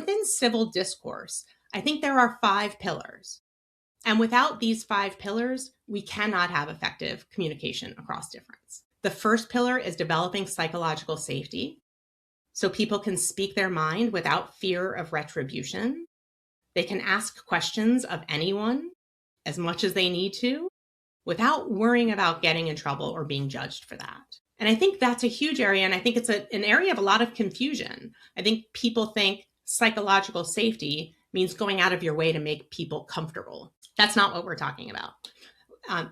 within civil discourse, I think there are 5 pillars. And without these 5 pillars, we cannot have effective communication across difference. The first pillar is developing psychological safety, so people can speak their mind without fear of retribution. They can ask questions of anyone as much as they need to without worrying about getting in trouble or being judged for that. And I think that's a huge area, and I think it's an area of a lot of confusion. I think people think psychological safety means going out of your way to make people comfortable. That's not what we're talking about.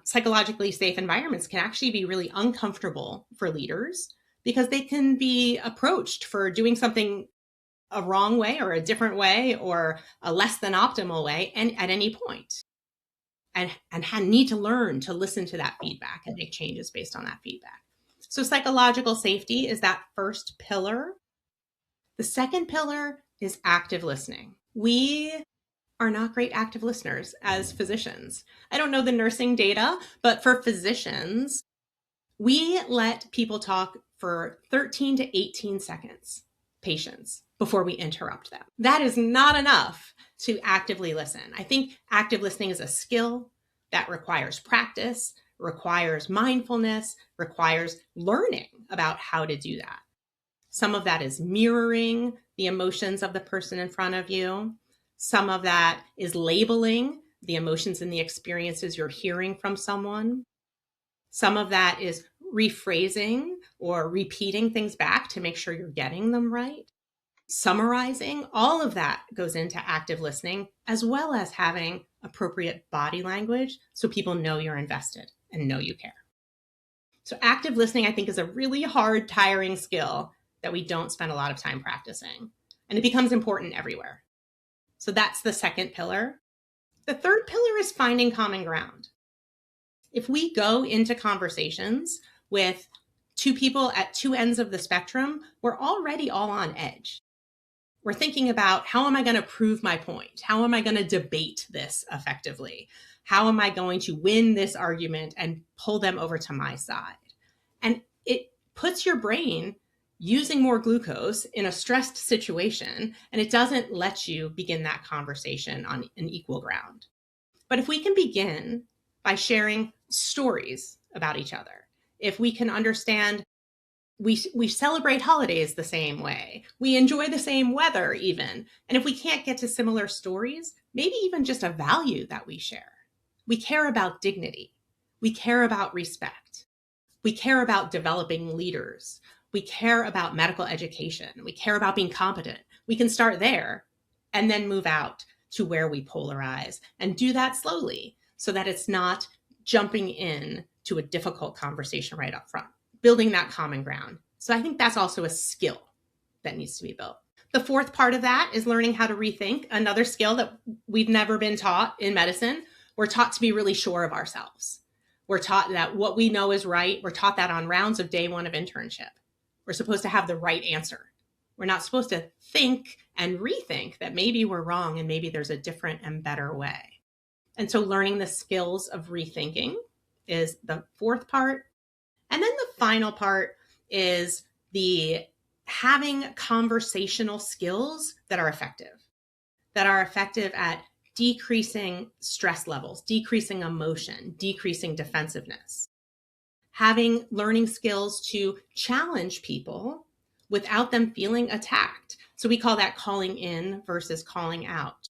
Psychologically safe environments can actually be really uncomfortable for leaders because they can be approached for doing something a wrong way or a different way or a less than optimal way and at any point. And need to learn to listen to that feedback and make changes based on that feedback. So psychological safety is that first pillar. The second pillar is active listening. We are not great active listeners as physicians. I don't know the nursing data, but for physicians, we let people talk for 13 to 18 seconds, patients, before we interrupt them. That is not enough to actively listen. I think active listening is a skill that requires practice, requires mindfulness, requires learning about how to do that. Some of that is mirroring the emotions of the person in front of you. Some of that is labeling the emotions and the experiences you're hearing from someone. Some of that is rephrasing or repeating things back to make sure you're getting them right. Summarizing, all of that goes into active listening, as well as having appropriate body language so people know you're invested and know you care. So active listening, I think, is a really hard, tiring skill that we don't spend a lot of time practicing. And it becomes important everywhere. So that's the second pillar. The third pillar is finding common ground. If we go into conversations with 2 people at 2 ends of the spectrum, we're already all on edge. We're thinking about, how am I going to prove my point? How am I going to debate this effectively? How am I going to win this argument and pull them over to my side? And it puts your brain using more glucose in a stressed situation, and it doesn't let you begin that conversation on an equal ground. But if we can begin by sharing stories about each other, if we can understand we celebrate holidays the same way, we enjoy the same weather even, and if we can't get to similar stories, maybe even just a value that we share. We care about dignity. We care about respect. We care about developing leaders. We care about medical education. We care about being competent. We can start there and then move out to where we polarize and do that slowly so that it's not jumping in to a difficult conversation right up front, building that common ground. So I think that's also a skill that needs to be built. The fourth part of that is learning how to rethink, another skill that we've never been taught in medicine. We're taught to be really sure of ourselves. We're taught that what we know is right. We're taught that on rounds of day 1 of internship. We're supposed to have the right answer. We're not supposed to think and rethink that maybe we're wrong and maybe there's a different and better way. And so learning the skills of rethinking is the fourth part. And then the final part is the having conversational skills that are effective at decreasing stress levels, decreasing emotion, decreasing defensiveness, having learning skills to challenge people without them feeling attacked. So we call that calling in versus calling out.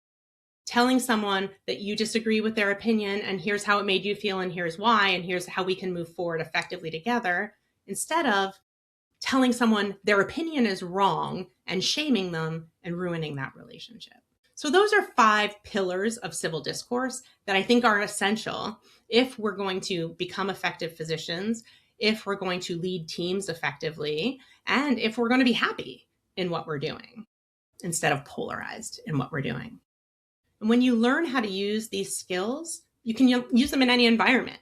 Telling someone that you disagree with their opinion and here's how it made you feel and here's why and here's how we can move forward effectively together, instead of telling someone their opinion is wrong and shaming them and ruining that relationship. So those are 5 pillars of civil discourse that I think are essential if we're going to become effective physicians, if we're going to lead teams effectively, and if we're going to be happy in what we're doing instead of polarized in what we're doing. And when you learn how to use these skills, you can use them in any environment.